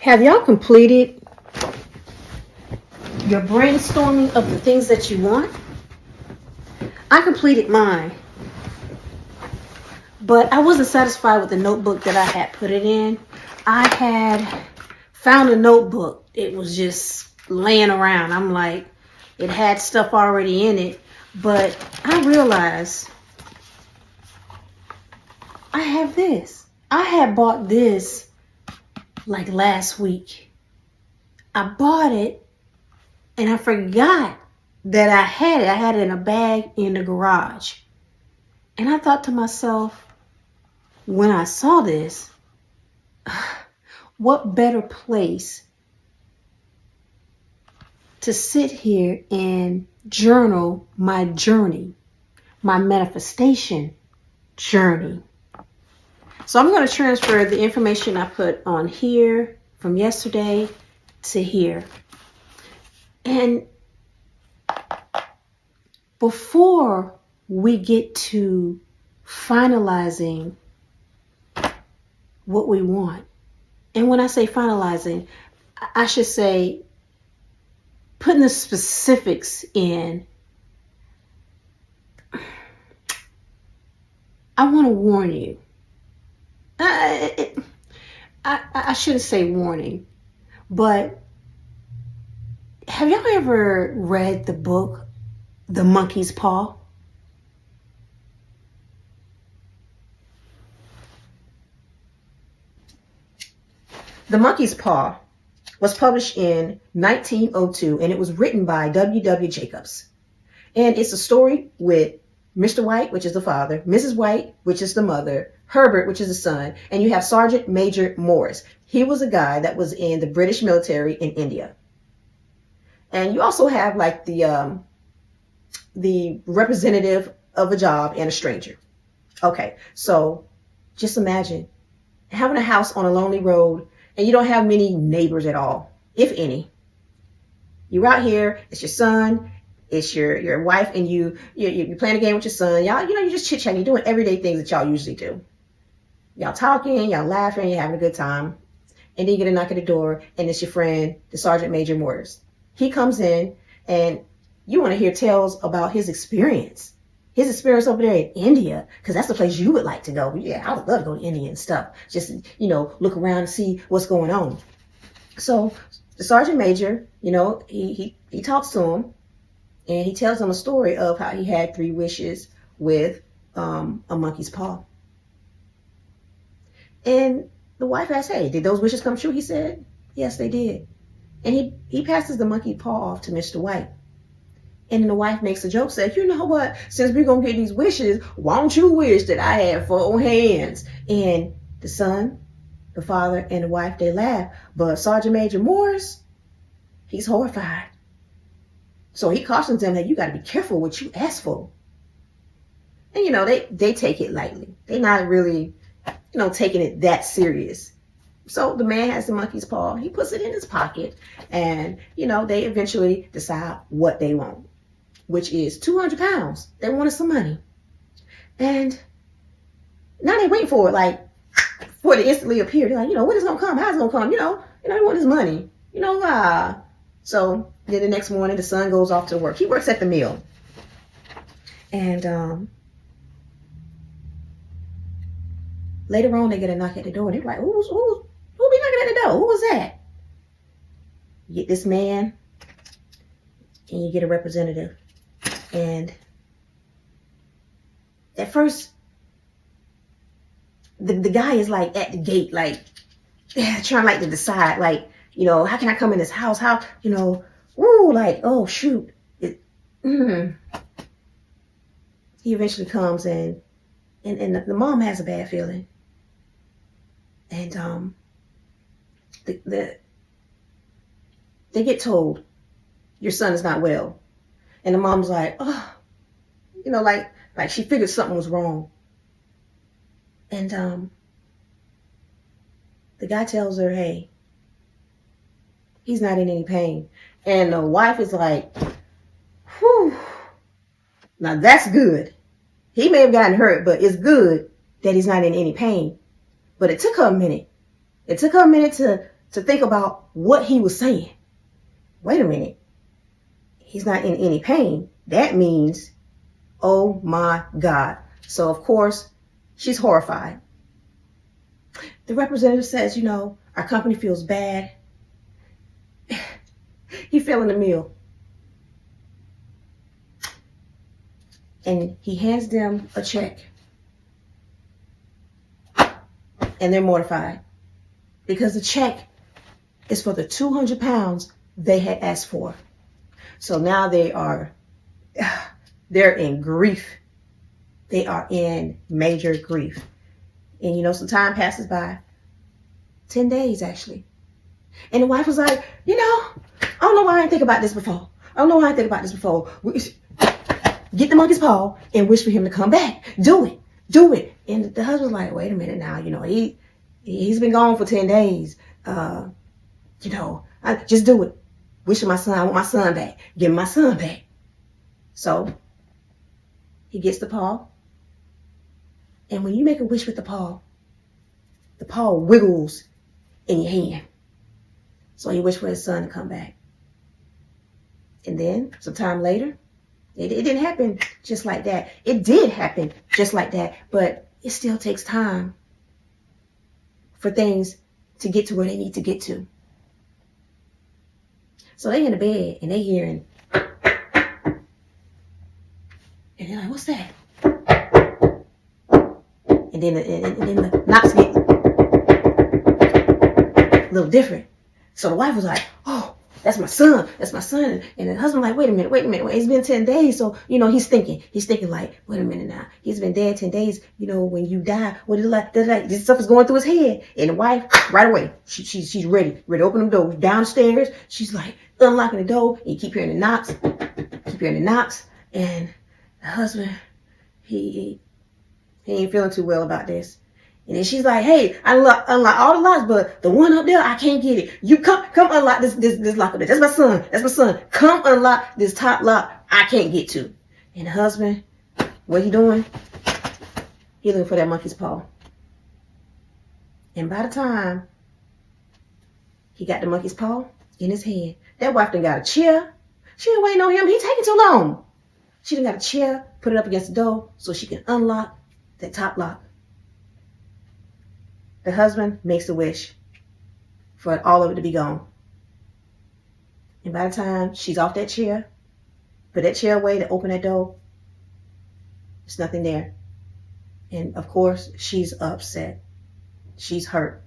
Have y'all completed your brainstorming of the things that you want? I completed mine, but I wasn't satisfied with the notebook that I had put it in. I had found a notebook. It was just laying around. I'm like, it had stuff already in it, but I realized I have this. I had bought this like last week. I bought it and I forgot that I had it. I had it in a bag in the garage. And I thought to myself, when I saw this, what better place to sit here and journal my journey, my manifestation journey. So I'm going to transfer the information I put on here from yesterday to here. And before we get to finalizing what we want, and when I say finalizing, I should say putting the specifics in, I want to warn you. I shouldn't say warning, but have y'all ever read the book, The Monkey's Paw? The Monkey's Paw was published in 1902, and it was written by W.W. Jacobs. And it's a story with Mr. White, which is the father, Mrs. White, which is the mother, Herbert, which is the son, and you have Sergeant Major Morris. He was a guy that was in the British military in India. And you also have like the representative of a job and a stranger. Okay, so just imagine having a house on a lonely road and you don't have many neighbors at all, if any. You're out here, it's your son, it's your wife, and you're playing a game with your son. Y'all, you're just chit-chatting, you're doing everyday things that y'all usually do. Y'all talking, y'all laughing, you're having a good time. And then you get a knock at the door, and it's your friend, the Sergeant Major Morris. He comes in, and you want to hear tales about his experience. His experience over there in India, because that's the place you would like to go. Yeah, I would love to go to India and stuff. Just, look around and see what's going on. So the Sergeant Major, he talks to him, and he tells him a story of how he had 3 wishes with a monkey's paw. And the wife asked, hey, did those wishes come true? He said, yes, they did. And he passes the monkey paw off to Mr. White. And then the wife makes a joke, said, you know what? Since we're going to get these wishes, why don't you wish that I had 4 hands? And the son, the father, and the wife, they laugh. But Sergeant Major Morris, he's horrified. So he cautions them that you got to be careful what you ask for. And, they take it lightly. They're not really, taking it that serious. So the man has the monkey's paw. He puts it in his pocket. And, they eventually decide what they want, which is 200 pounds. They wanted some money. And now they wait for it, for it to instantly appear. They're like, when it's going to come? How's it going to come? They want his money. So then the next morning, the son goes off to work. He works at the mill. And later on, they get a knock at the door. And they're like, who be knocking at the door? Who was that? You get this man, and you get a representative. And at first, the guy is at the gate, trying to decide, how can I come in this house? How, oh shoot. He eventually comes and the mom has a bad feeling. And they get told your son is not well. And the mom's like, oh, like she figured something was wrong. And the guy tells her, hey, he's not in any pain. And the wife is like, whew, now that's good. He may have gotten hurt, but it's good that he's not in any pain. But it took her a minute. It took her a minute to think about what he was saying. Wait a minute. He's not in any pain. That means, oh my God. So, of course, she's horrified. The representative says, our company feels bad. He fell in the meal. And he hands them a check. And they're mortified. Because the check is for the 200 pounds they had asked for. So now they're in grief. They are in major grief. And some time passes by. 10 days, actually. And the wife was like, I don't know why I didn't think about this before. Get the monkey's paw and wish for him to come back. Do it. And the husband's like, wait a minute now. He's been gone for 10 days. I just do it. Wish for my son. I want my son back. Give him my son back. So he gets the paw. And when you make a wish with the paw wiggles in your hand. So he wished for his son to come back. And then some time later, it didn't happen just like that. It did happen just like that, but it still takes time for things to get to where they need to get to. So they in the bed and they hearing, and they're like, what's that? And then the knocks get a little different. So the wife was like, oh, that's my son. And the husband like, wait a minute. It's been 10 days. So, he's thinking like, wait a minute now. He's been dead 10 days. When you die, what is like, this stuff is going through his head. And the wife, right away, she's ready to open the door. Downstairs, she's like unlocking the door. And you keep hearing the knocks. And the husband, he ain't feeling too well about this. And then she's like, hey, I unlock all the locks, but the one up there, I can't get it. You come unlock this lock up there. That's my son. Come unlock this top lock I can't get to. And the husband, what he doing? He looking for that monkey's paw. And by the time he got the monkey's paw in his hand, that wife done got a chair. She ain't waiting on him. He taking too long. She done got a chair, put it up against the door so she can unlock that top lock. The husband makes a wish for all of it to be gone. And by the time she's off that chair, put that chair away to open that door, there's nothing there. And of course, she's upset. She's hurt.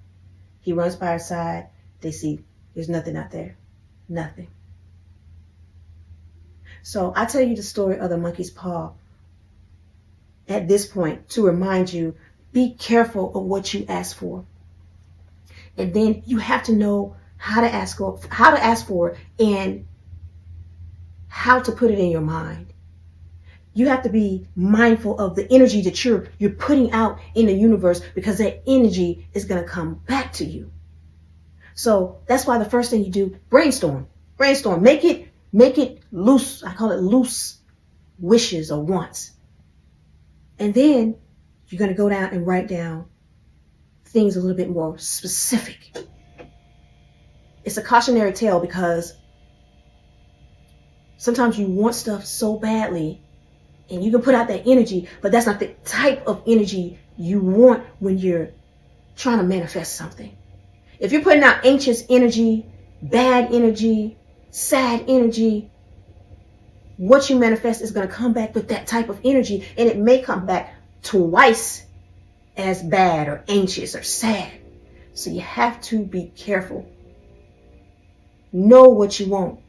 He runs by her side. They see there's nothing out there. Nothing. So I tell you the story of the monkey's paw at this point to remind you, be careful of what you ask for. And then you have to know how to ask for it and how to put it in your mind. You have to be mindful of the energy that you're putting out in the universe, because that energy is going to come back to you. So that's why the first thing you do, brainstorm. Make it loose. I call it loose wishes or wants. And then you're going to go down and write down things a little bit more specific. It's a cautionary tale because sometimes you want stuff so badly and you can put out that energy, but that's not the type of energy you want when you're trying to manifest something. If you're putting out anxious energy, bad energy, sad energy, what you manifest is going to come back with that type of energy, and it may come back twice as bad or anxious or sad. So you have to be careful. Know what you want.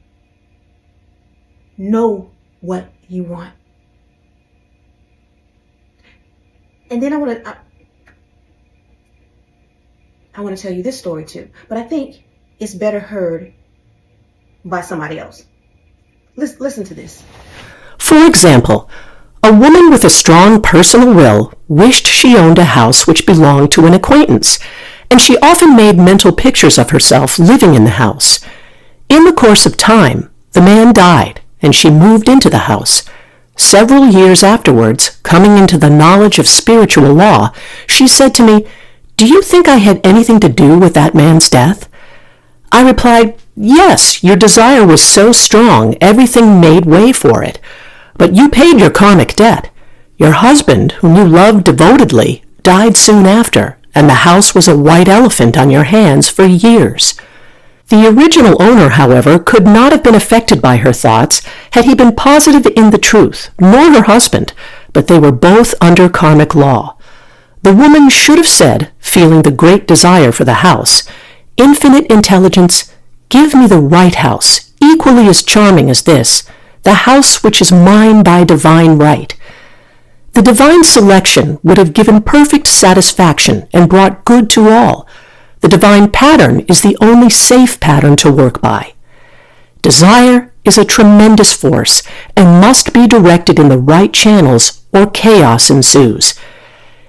Know what you want. And then I want to tell you this story too, but I think it's better heard by somebody else. Listen to this. For example, a woman with a strong personal will wished she owned a house which belonged to an acquaintance, and she often made mental pictures of herself living in the house. In the course of time, the man died, and she moved into the house. Several years afterwards, coming into the knowledge of spiritual law, she said to me, "Do you think I had anything to do with that man's death?" I replied, "Yes, your desire was so strong, everything made way for it. But you paid your karmic debt. Your husband, whom you loved devotedly, died soon after, and the house was a white elephant on your hands for years." The original owner, however, could not have been affected by her thoughts had he been positive in the truth, nor her husband, but they were both under karmic law. The woman should have said, feeling the great desire for the house, "Infinite intelligence, give me the right house, equally as charming as this, the house which is mine by divine right." The divine selection would have given perfect satisfaction and brought good to all. The divine pattern is the only safe pattern to work by. Desire is a tremendous force and must be directed in the right channels or chaos ensues.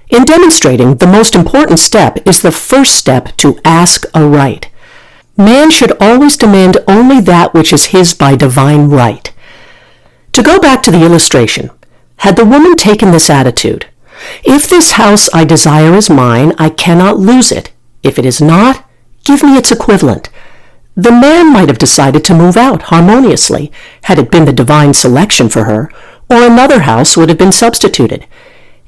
In demonstrating, the most important step is the first step to ask aright. Man should always demand only that which is his by divine right. To go back to the illustration, had the woman taken this attitude, "If this house I desire is mine, I cannot lose it. If it is not, give me its equivalent," the man might have decided to move out harmoniously, had it been the divine selection for her, or another house would have been substituted.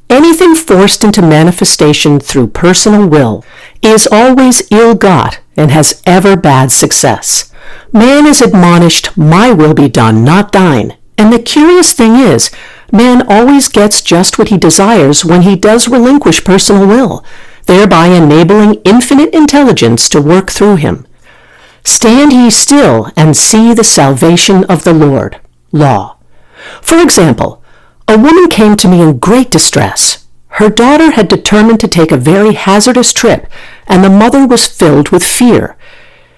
Anything forced into manifestation through personal will is always ill-got and has ever bad success. Man is admonished, "My will be done, not thine," and the curious thing is, man always gets just what he desires when he does relinquish personal will, thereby enabling infinite intelligence to work through him. "Stand ye still and see the salvation of the Lord." Law. For example, a woman came to me in great distress. Her daughter had determined to take a very hazardous trip, and the mother was filled with fear.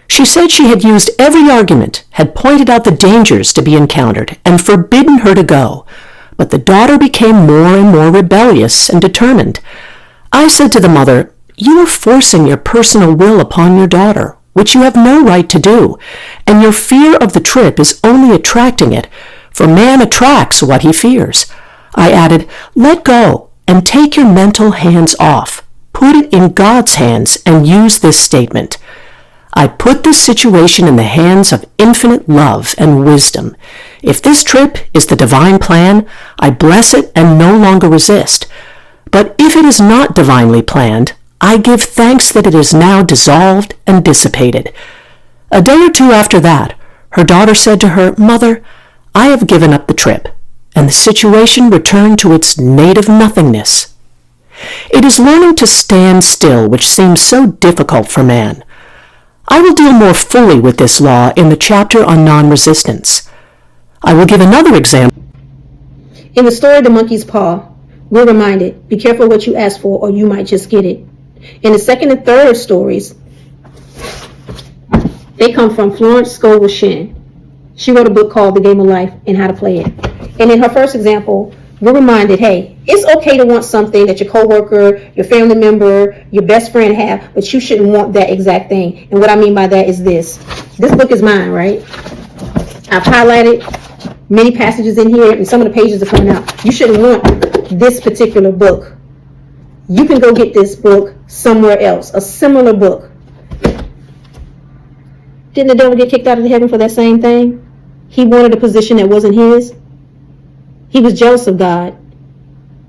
She said she had used every argument, had pointed out the dangers to be encountered, and forbidden her to go. But the daughter became more and more rebellious and determined. I said to the mother, "You are forcing your personal will upon your daughter, which you have no right to do, and your fear of the trip is only attracting it, for man attracts what he fears." I added, "Let go and take your mental hands off. Put it in God's hands and use this statement. I put this situation in the hands of infinite love and wisdom. If this trip is the divine plan, I bless it and no longer resist. But if it is not divinely planned, I give thanks that it is now dissolved and dissipated." A day or two after that, her daughter said to her, "Mother, I have given up the trip," and the situation returned to its native nothingness. It is learning to stand still which seems so difficult for man. I will deal more fully with this law in the chapter on non-resistance. I will give another example. In the story The Monkey's Paw, we're reminded, be careful what you ask for or you might just get it. In the second and third stories, they come from Florence, Scovel, Shinn. She wrote a book called The Game of Life and How to Play It. And in her first example, we're reminded, hey, it's okay to want something that your coworker, your family member, your best friend have, but you shouldn't want that exact thing. And what I mean by that is this. This book is mine, right? I've highlighted many passages in here, and some of the pages are coming out. You shouldn't want this particular book. You can go get this book somewhere else, a similar book. Didn't the devil get kicked out of heaven for that same thing? He wanted a position that wasn't his. He was jealous of God.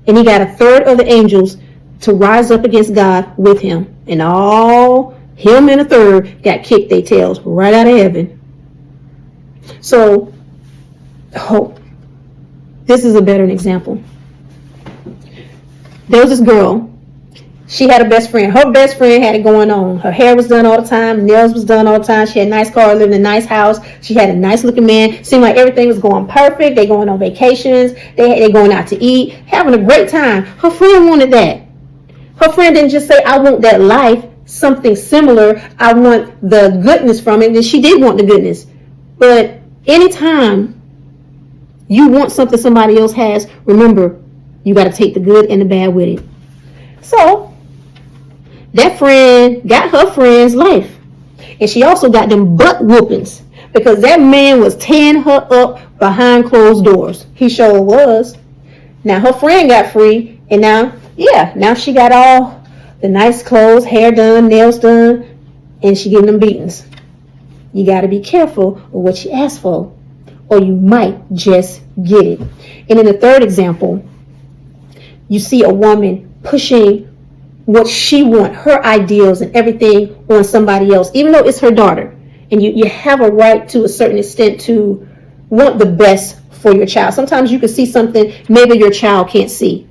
And he got a third of the angels to rise up against God with him. And all him and a third got kicked their tails right out of heaven. So, this is a better example. There was this girl. She had a best friend. Her best friend had it going on. Her hair was done all the time. Nails was done all the time. She had a nice car, lived in a nice house. She had a nice looking man. Seemed like everything was going perfect. They going on vacations. They going out to eat. Having a great time. Her friend wanted that. Her friend didn't just say, I want that life. Something similar. I want the goodness from it. And she did want the goodness. But anytime you want something somebody else has, remember, you got to take the good and the bad with it. So, that friend got her friend's life. And she also got them butt whoopings. Because that man was tearing her up behind closed doors. He sure was. Now, her friend got free. And now she got all the nice clothes, hair done, nails done. And she getting them beatings. you got to be careful of what you ask for, or you might just get it. And in the third example, you see a woman pushing what she wants, her ideals and everything on somebody else, even though it's her daughter. And you have a right to a certain extent to want the best for your child. Sometimes you can see something maybe your child can't see.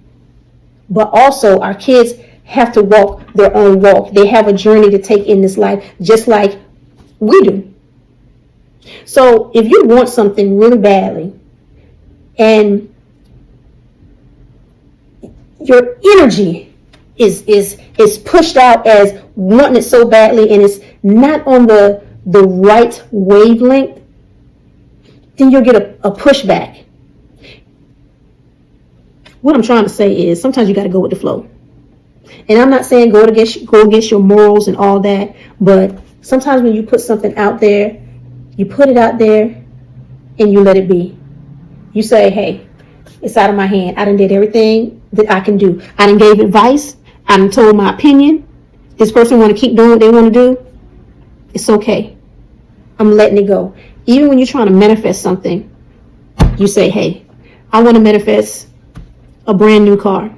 But also our kids have to walk their own walk. They have a journey to take in this life just like we do. So if you want something really badly and your energy is pushed out as wanting it so badly and it's not on the right wavelength, then you'll get a pushback. What I'm trying to say is sometimes you got to go with the flow. And I'm not saying go against your morals and all that, but sometimes when you put something out there, you put it out there and you let it be. You say, hey, it's out of my hand. I done did everything that I can do. I done gave advice. I done told my opinion. This person want to keep doing what they want to do. It's okay. I'm letting it go. Even when you're trying to manifest something, you say, hey, I want to manifest a brand new car.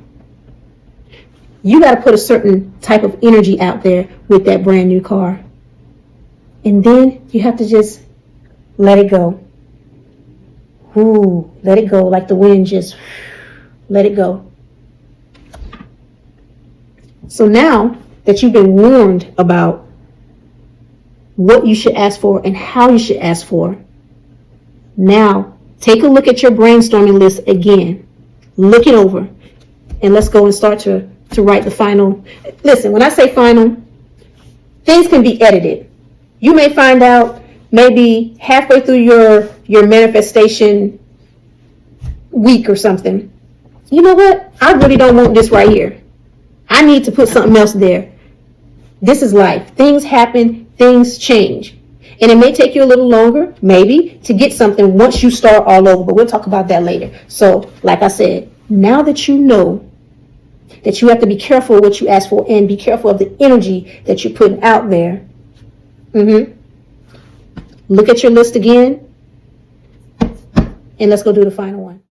You got to put a certain type of energy out there with that brand new car. And then you have to just let it go. Ooh, let it go like the wind, just let it go. So now that you've been warned about what you should ask for and how you should ask for, now take a look at your brainstorming list again. Look it over. And let's go and start to write the final. Listen, when I say final, things can be edited. You may find out maybe halfway through your manifestation week or something, you know what? I really don't want this right here. I need to put something else there. This is life. Things happen, things change. And it may take you a little longer, maybe, to get something once you start all over. But we'll talk about that later. So, like I said, now that you know that you have to be careful what you ask for and be careful of the energy that you're putting out there. Look at your list again. And let's go do the final one.